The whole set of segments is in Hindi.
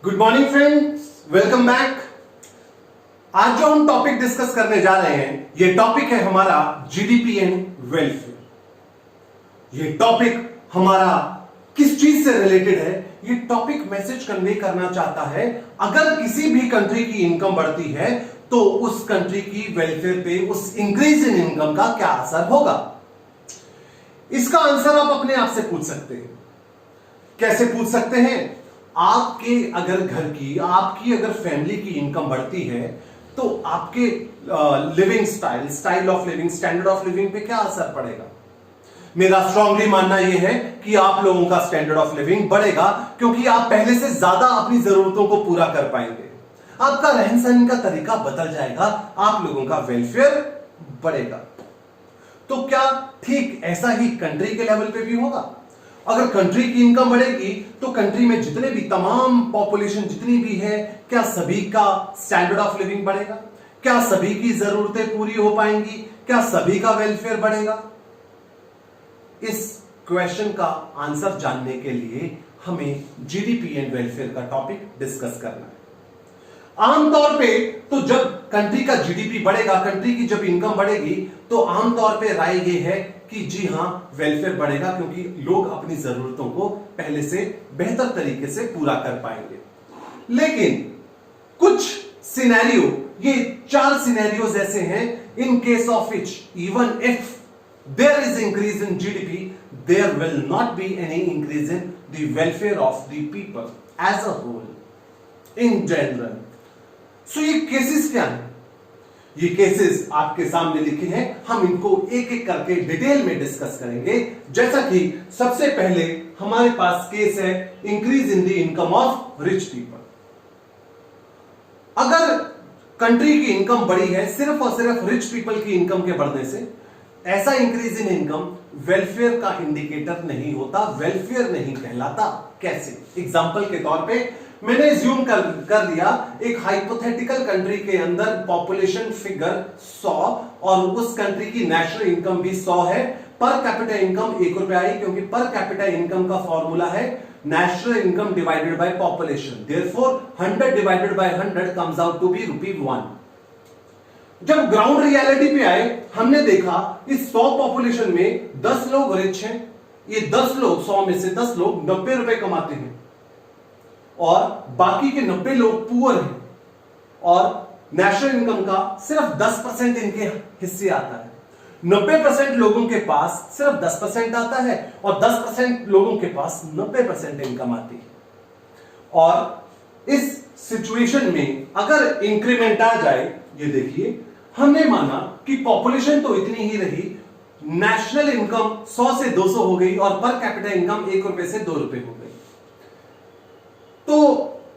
Good morning friends, welcome back. आज जो हम टॉपिक डिस्कस करने जा रहे हैं, ये टॉपिक है हमारा जीडीपी एंड वेलफेयर। ये टॉपिक हमारा किस चीज से रिलेटेड है? ये टॉपिक मैसेज कन्वे करना चाहता है, अगर किसी भी कंट्री की इनकम बढ़ती है तो उस कंट्री की वेलफेयर पे उस इंक्रीज इन इनकम का क्या असर होगा। इसका आंसर आप अपने आप से पूछ सकते हैं। कैसे पूछ सकते हैं? आपके अगर घर की, आपकी अगर फैमिली की इनकम बढ़ती है तो आपके living style of living, standard of living पे क्या असर पड़ेगा? मेरा स्ट्रांगली मानना यह है कि आप लोगों का स्टैंडर्ड ऑफ लिविंग बढ़ेगा, क्योंकि आप पहले से ज्यादा अपनी जरूरतों को पूरा कर पाएंगे। आपका रहन सहन का तरीका बदल जाएगा, आप लोगों का वेलफेयर बढ़ेगा। तो क्या ठीक ऐसा ही कंट्री के लेवल पे भी होगा? अगर कंट्री की इनकम बढ़ेगी तो कंट्री में जितने भी तमाम पॉपुलेशन जितनी भी है, क्या सभी का स्टैंडर्ड ऑफ लिविंग बढ़ेगा? क्या सभी की जरूरतें पूरी हो पाएंगी? क्या सभी का वेलफेयर बढ़ेगा? इस क्वेश्चन का आंसर जानने के लिए हमें जीडीपी एंड वेलफेयर का टॉपिक डिस्कस करना है। आमतौर पे तो जब कंट्री का जीडीपी बढ़ेगा, कंट्री की जब इनकम बढ़ेगी, तो आमतौर पे राय ये है कि जी हां, वेलफेयर बढ़ेगा, क्योंकि लोग अपनी जरूरतों को पहले से बेहतर तरीके से पूरा कर पाएंगे। लेकिन कुछ सिनेरियो, ये 4 सिनेरियोज ऐसे हैं, in case of which even if there is increase in GDP, there will not be any increase in the welfare of the people as a whole in general. So ये केसेस क्या है? ये केसेस आपके सामने लिखे हैं, हम इनको एक एक करके डिटेल में डिस्कस करेंगे। जैसा कि सबसे पहले हमारे पास केस है increase in the income of rich people. अगर कंट्री की इनकम बढ़ी है सिर्फ और सिर्फ रिच पीपल की इनकम के बढ़ने से, ऐसा इंक्रीज इन इनकम वेलफेयर का इंडिकेटर नहीं होता, वेलफेयर नहीं कहलाता। कैसे? एग्जांपल के तौर पे मैंने एज्यूम कर लिया एक हाइपोथेटिकल कंट्री के अंदर पॉपुलेशन फिगर 100 और उस कंट्री की नेशनल इनकम भी 100 है, पर कैपिटा इनकम 1 रुपया आई, क्योंकि पर कैपिटा इनकम का फॉर्मूला है national income divided by population. Therefore 100 divided by 100 comes out to be ₹1। जब ग्राउंड रियलिटी पे आए, हमने देखा इस 100 पॉपुलेशन में 10 लोग रिच हैं। ये 10 लोग, 100 में से 10 लोग 90 रुपए कमाते हैं और बाकी के 90 लोग पुअर हैं, और नेशनल इनकम का सिर्फ 10% इनके हिस्से आता है। 90% लोगों के पास सिर्फ 10% आता है और 10% लोगों के पास 90% इनकम आती है। और इस सिचुएशन में अगर इंक्रीमेंट आ जाए, ये देखिए, हमने माना कि पॉपुलेशन तो इतनी ही रही, नेशनल इनकम 100 से 200 हो गई और पर कैपिटा इनकम 1 रुपए से 2 रुपए हो गई। तो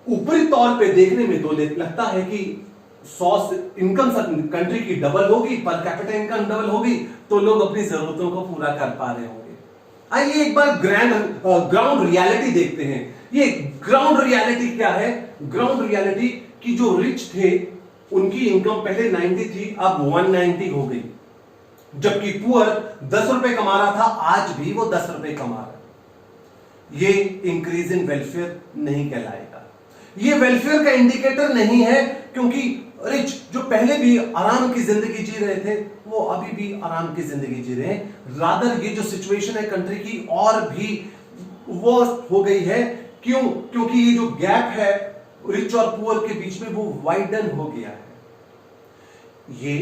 ऊपरी तौर पे देखने में तो लगता है कि 100 इनकम कंट्री की डबल होगी, पर कैपिटा इनकम डबल होगी, तो लोग अपनी जरूरतों को पूरा कर पा रहे होंगे। आइए एक बार ग्राउंड रियलिटी देखते हैं। ये ग्राउंड रियलिटी क्या है? ग्राउंड रियलिटी कि जो रिच थे उनकी इनकम पहले 90 थी, अब 190 हो गई, जबकि पुअर 10 रुपए कमा रहा था, आज भी वो 10 रुपए कमा रहा है। ये इंक्रीज इन वेलफेयर नहीं कहलाएगा, ये वेलफेयर का इंडिकेटर नहीं है, क्योंकि रिच जो पहले भी आराम की जिंदगी जी रहे थे, वो अभी भी आराम की जिंदगी जी रहे हैं। रादर ये जो सिचुएशन है कंट्री की और भी वर्स्ट हो गई है। क्यों? क्योंकि ये जो गैप है रिच और पुअर के बीच में, वो वाइडन हो गया है। ये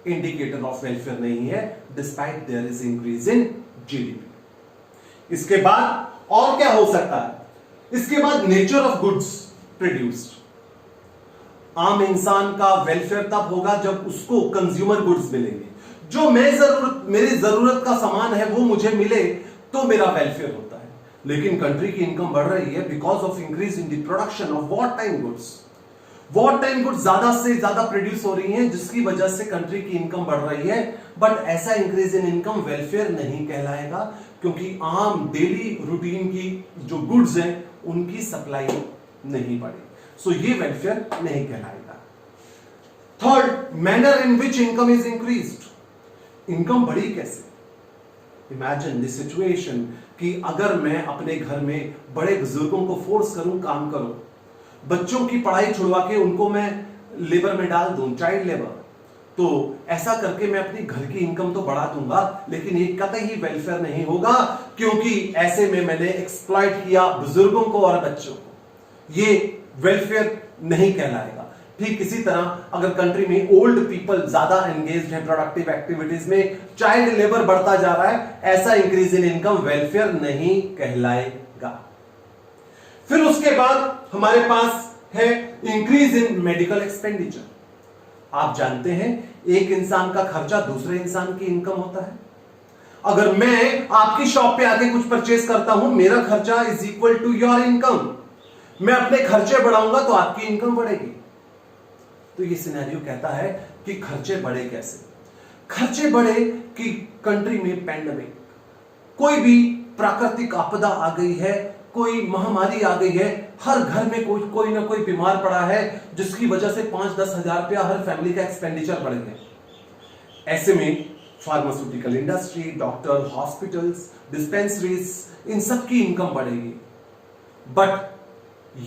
इंडिकेटर ऑफ वेलफेयर नहीं है, despite there is increase in GDP. इसके बाद और क्या हो सकता है? इसके बाद नेचर ऑफ गुड्स प्रोड्यूस्ड। आम इंसान का वेलफेयर तब होगा जब उसको कंज्यूमर गुड्स मिलेंगे। जो मेरी जरूरत का सामान है वो मुझे मिले तो मेरा वेलफेयर होता है। लेकिन कंट्री की इनकम बढ़ रही है because of increase in the production of war time goods. War time goods ज्यादा से ज्यादा प्रोड्यूस हो रही हैं, जिसकी वजह से कंट्री की इनकम बढ़ रही है। बट ऐसा इंक्रीज इन इनकम वेलफेयर नहीं कहलाएगा, क्योंकि आम डेली रूटीन की जो गुड्स हैं उनकी सप्लाई नहीं बढ़ी। सो ये वेलफेयर नहीं कहलाएगा। Third, manner in which income is increased. Income बढ़ी कैसे? इमेजिन द सिचुएशन कि अगर मैं अपने घर में बड़े बुजुर्गों को फोर्स करूं काम करो, बच्चों की पढ़ाई छुड़वा के उनको मैं लेबर में डाल दूं, चाइल्ड लेबर, तो ऐसा करके मैं अपनी घर की इनकम तो बढ़ा दूंगा, लेकिन ये कतई ही वेलफेयर नहीं होगा, क्योंकि ऐसे में मैंने एक्सप्लॉइट किया बुजुर्गों को और बच्चों को। ये वेलफेयर नहीं कहलाएगा। ठीक इसी तरह अगर कंट्री में ओल्ड पीपल ज्यादा एंगेज्ड है प्रोडक्टिव एक्टिविटीज में, चाइल्ड लेबर बढ़ता जा रहा है, ऐसा इंक्रीज इन इनकम वेलफेयर नहीं कहलाएगा। फिर उसके बाद हमारे पास है इंक्रीज इन मेडिकल एक्सपेंडिचर। आप जानते हैं एक इंसान का खर्चा दूसरे इंसान की इनकम होता है। अगर मैं आपकी शॉप पे आके कुछ परचेज करता हूं, मेरा खर्चा is equal to your income, मैं अपने खर्चे बढ़ाऊंगा तो आपकी इनकम बढ़ेगी। तो ये सिनेरियो कहता है कि खर्चे बढ़े कैसे? खर्चे बढ़े कि कंट्री में पैंडेमिक, कोई भी प्राकृतिक आपदा आ गई है, कोई महामारी आ गई है, हर घर में कोई ना कोई बीमार पड़ा है, जिसकी वजह से 5-10 हजार रुपया हर फैमिली का एक्सपेंडिचर बढ़ गया। ऐसे में pharmaceutical industry, doctor, hospitals, dispensaries, इन सब की इनकम बढ़ेगी। बट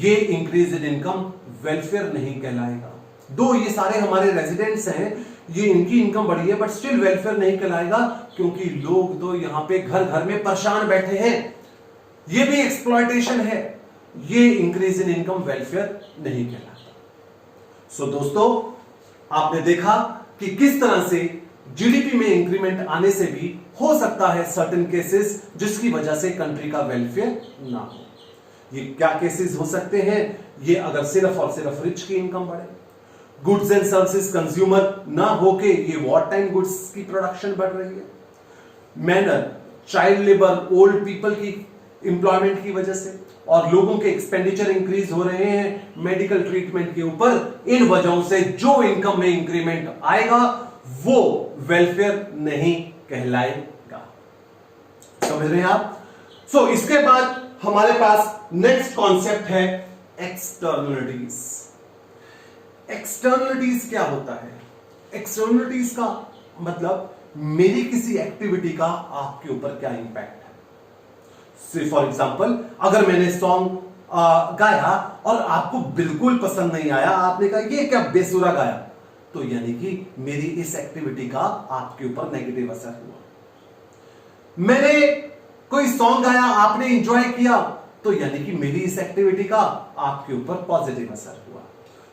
ये इंक्रीज इन इनकम वेलफेयर नहीं कहलाएगा। दो ये सारे हमारे रेजिडेंट्स हैं, ये इनकी इनकम बढ़ी है, बट स्टिल वेलफेयर नहीं कहलाएगा, क्योंकि लोग तो यहां पे घर घर में परेशान बैठे हैं। ये भी एक्सप्लॉयटेशन है। ये इंक्रीज इन इनकम वेलफेयर नहीं कहलाता। सो दोस्तों, आपने देखा कि किस तरह से जीडीपी में इंक्रीमेंट आने से भी हो सकता है सर्टेन केसेस जिसकी वजह से कंट्री का वेलफेयर ना हो। ये क्या केसेस हो सकते हैं? ये अगर सिर्फ और सिर्फ रिच की इनकम बढ़े, गुड्स एंड सर्विसेज कंज्यूमर ना होके ये वॉर टाइम गुड्स की प्रोडक्शन बढ़ रही है, manner, child labour, old people की एम्प्लॉयमेंट की वजह से, और लोगों के एक्सपेंडिचर इंक्रीज हो रहे हैं मेडिकल ट्रीटमेंट के ऊपर, इन वजहों से जो इनकम में इंक्रीमेंट आएगा वो वेलफेयर नहीं कहलाएगा। समझ रहे हैं आप? सो इसके बाद हमारे पास नेक्स्ट कॉन्सेप्ट है एक्सटर्नलिटीज। एक्सटर्नलिटीज क्या होता है? एक्सटर्नलिटीज का मतलब मेरी किसी एक्टिविटी का आपके ऊपर क्या इंपैक्ट है। से फॉर एग्जांपल, अगर मैंने सॉन्ग गाया और आपको बिल्कुल पसंद नहीं आया, आपने कहा ये क्या बेसुरा गाया, तो यानी कि मेरी इस एक्टिविटी का आपके ऊपर नेगेटिव असर हुआ। मैंने कोई सॉन्ग गाया, आपने एंजॉय किया, तो यानी कि मेरी इस एक्टिविटी का आपके ऊपर पॉजिटिव असर हुआ।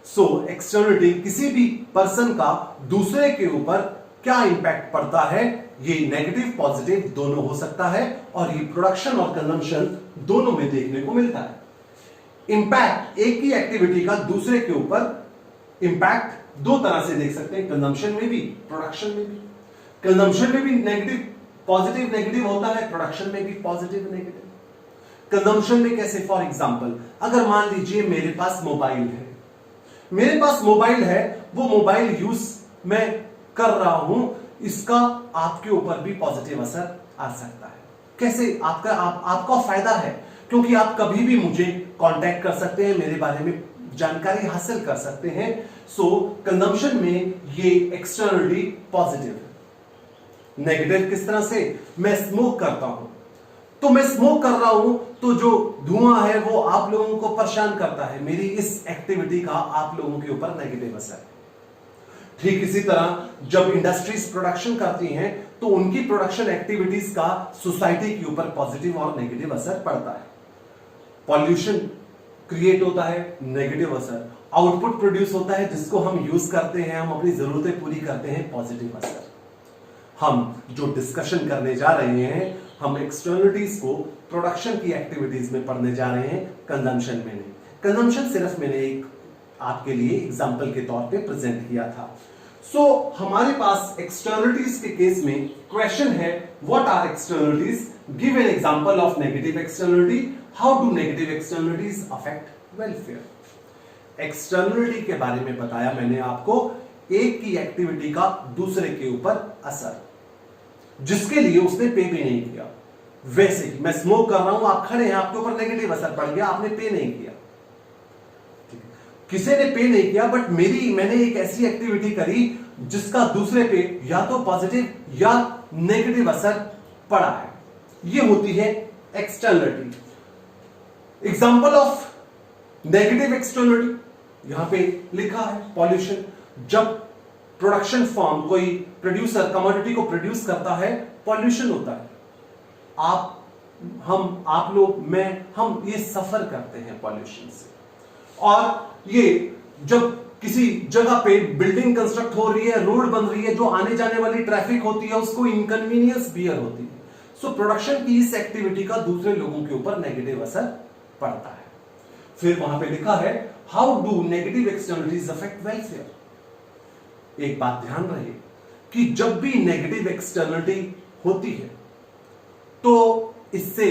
सो एक्सटर्नलिटी किसी भी पर्सन का दूसरे के ऊपर क्या इंपैक्ट पड़ता है, ये नेगेटिव पॉजिटिव दोनों हो सकता है, और ये प्रोडक्शन और कंजम्पशन दोनों में देखने को मिलता है। इंपैक्ट एक ही एक्टिविटी का दूसरे के ऊपर इंपैक्ट दो तरह से देख सकते हैं, कंजम्पशन में भी, प्रोडक्शन में भी। कंजम्पशन में भी नेगेटिव पॉजिटिव नेगेटिव होता है, प्रोडक्शन में भी पॉजिटिव नेगेटिव। कंजम्पशन में कैसे? फॉर एग्जांपल, अगर मान लीजिए मेरे पास मोबाइल है, मेरे पास मोबाइल है, वो मोबाइल यूज मैं कर रहा हूं, इसका आपके ऊपर भी पॉजिटिव असर आ सकता है। कैसे? आपका फायदा है, क्योंकि आप कभी भी मुझे कांटेक्ट कर सकते हैं, मेरे बारे में जानकारी हासिल कर सकते हैं। सो कंजम्पशन में ये एक्सटर्नली पॉजिटिव है। नेगेटिव किस तरह से? मैं स्मोक करता हूं, तो मैं स्मोक कर रहा हूं, तो जो धुआं है वो आप लोगों को परेशान करता है, मेरी इस एक्टिविटी का आप लोगों के ऊपर नेगेटिव असर है। ठीक इसी तरह जब इंडस्ट्रीज प्रोडक्शन करती हैं, तो उनकी प्रोडक्शन एक्टिविटीज का सोसाइटी के ऊपर पॉजिटिव और नेगेटिव असर पड़ता है। पॉल्यूशन क्रिएट होता है, नेगेटिव असर। आउटपुट प्रोड्यूस होता है, जिसको हम यूज करते हैं, हम अपनी जरूरतें पूरी करते हैं, पॉजिटिव असर। हम जो डिस्कशन करने जा रहे हैं, हम एक्सटर्नलिटीज को प्रोडक्शन की एक्टिविटीज में पढ़ने जा रहे हैं, कंजम्पशन में नहीं। कंजम्पशन सिर्फ मैंने एक आपके लिए एग्जांपल के तौर पे प्रेजेंट किया था। सो हमारे पास एक्सटर्नलिटीज के केस में क्वेश्चन है, what are externalities? Give an example of negative externality. How do negative externalities affect welfare? Externality के बारे में बताया मैंने आपको, एक की एक्टिविटी का दूसरे के ऊपर असर, जिसके लिए उसने पे भी नहीं किया। वैसे ही मैं स्मोक कर रहा हूं, आप खड़े हैं, आपके ऊपर नेगेटिव असर पड़ गया, आपने पे नहीं किया, किसी ने पे नहीं किया, बट मैंने एक ऐसी एक्टिविटी करी जिसका दूसरे पे या तो पॉजिटिव या नेगेटिव असर पड़ा है। ये होती है externality. Example of negative externality यहां पे लिखा है पॉल्यूशन। जब प्रोडक्शन फर्म कोई प्रोड्यूसर कमोडिटी को प्रोड्यूस करता है, पॉल्यूशन होता है। आप लोग, मैं, हम ये सफर करते हैं पॉल्यूशन से। और ये जब किसी जगह पे बिल्डिंग कंस्ट्रक्ट हो रही है, रोड बन रही है, जो आने जाने वाली ट्रैफिक होती है उसको इनकन्वीनियंस बियर होती है। सो प्रोडक्शन की इस एक्टिविटी का दूसरे लोगों के ऊपर नेगेटिव असर पड़ता है। फिर वहां पे लिखा है how do negative externalities affect welfare. एक बात ध्यान रहे कि जब भी नेगेटिव एक्सटर्नलिटी होती है तो इससे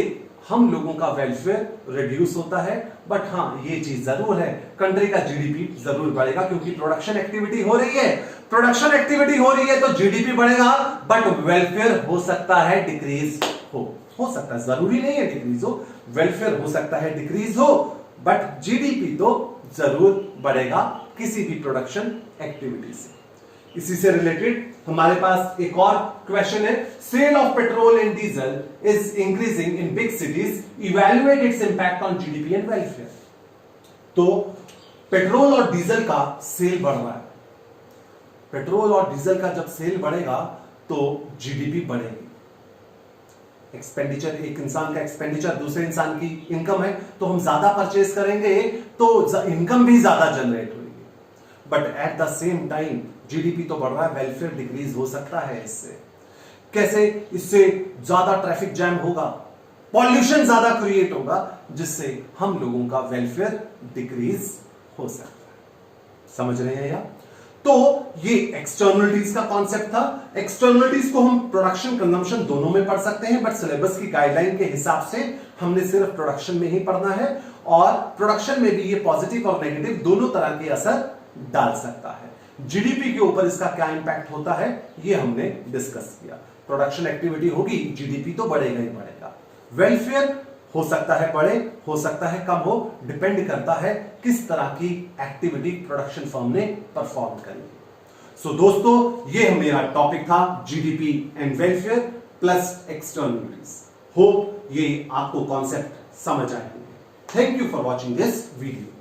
हम लोगों का वेलफेयर रिड्यूस होता है। बट हां, ये चीज जरूर है, कंट्री का जीडीपी जरूर बढ़ेगा, क्योंकि प्रोडक्शन एक्टिविटी हो रही है। प्रोडक्शन एक्टिविटी हो रही है तो जीडीपी बढ़ेगा, बट वेलफेयर हो सकता है डिक्रीज हो सकता है, जरूरी नहीं है डिक्रीज हो, वेलफेयर हो सकता है डिक्रीज हो, बट जीडीपी तो जरूर बढ़ेगा किसी भी प्रोडक्शन एक्टिविटी से। इसी से रिलेटेड हमारे पास एक और क्वेश्चन है, sale of petrol and diesel is increasing in big cities, evaluate its impact on GDP and welfare. तो पेट्रोल और डीजल का सेल बढ़ रहा है। पेट्रोल और डीजल का जब सेल बढ़ेगा तो जीडीपी बढ़ेगी। एक्सपेंडिचर, एक इंसान का एक्सपेंडिचर दूसरे इंसान की इनकम है, तो हम ज्यादा परचेज करेंगे तो इनकम भी ज्यादा जनरेट होगी। But at the same time GDP तो बढ़ रहा है, वेलफेयर डिक्रीज हो सकता है। इससे कैसे? इससे ज्यादा ट्रैफिक जैम होगा, पॉल्यूशन ज्यादा क्रिएट होगा, जिससे हम लोगों का वेलफेयर डिक्रीज हो सकता है। समझ रहे हैं यार? तो ये एक्सटर्नलिटीज का कॉन्सेप्ट था। एक्सटर्नलिटीज को हम प्रोडक्शन कंजम्पशन दोनों में पढ़ सकते हैं, बट सिलेबस की गाइडलाइन के हिसाब से हमने सिर्फ प्रोडक्शन में ही पढ़ना है, और प्रोडक्शन में भी ये पॉजिटिव और नेगेटिव दोनों तरह के असर डाल सकता है। जीडीपी के ऊपर इसका क्या इंपैक्ट होता है ये हमने डिस्कस किया। प्रोडक्शन एक्टिविटी होगी, जीडीपी तो बढ़ेगा ही बढ़ेगा। वेलफेयर हो सकता है बढ़े, हो सकता है कम हो, डिपेंड करता है किस तरह की एक्टिविटी प्रोडक्शन फर्म ने परफॉर्म करी। सो दोस्तों, ये मेरा टॉपिक था GDP and welfare plus externalities. Hope ये आपको कॉन्सेप्ट समझ आए होंगे। Thank you for watching this video.